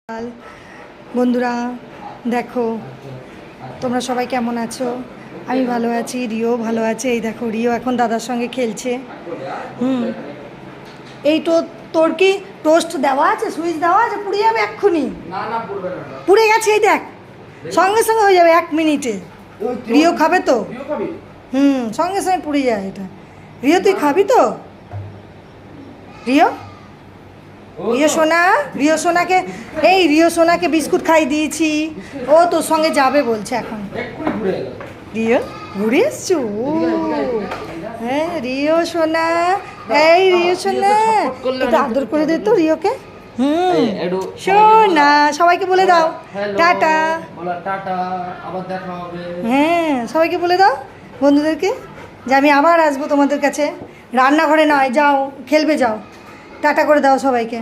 সকাল বন্ধুরা, দেখো তোমরা সবাই কেমন আছো? আমি ভালো আছি, রিও ভালো আছে। এই দেখো রিও এখন দাদার সঙ্গে খেলছে। এই তো তোর কি টোস্ট দেওয়া আছে, সুইচ দেওয়া আছে? পুড়ে যাবে এক্ষুনি। পুড়ে গেছে, এই দেখ, সঙ্গে সঙ্গে হয়ে যাবে 1 মিনিটে। রিও খাবে তো? সঙ্গে সঙ্গে পুড়ে যায় এটা। রিও তুই খাবি তো? রিও রিও সোনাকে রিও সোনাকে বিস্কুট খাই দিয়েছি, ও তোর সঙ্গে যাবে বলছে এখন। রিও ঘুরে এসছো? হ্যাঁ রিও সোনা, রিও সোনা একটু আদর করে দে তো রিওকে। সোনা সবাইকে বলে দাও টাটা। হ্যাঁ সবাইকে বলে দাও বন্ধুদেরকে যে আমি আবার আসবো তোমাদের কাছে। রান্নাঘরে নয়, যাও খেলবে, যাও টাটা করে দাও সবাইকে।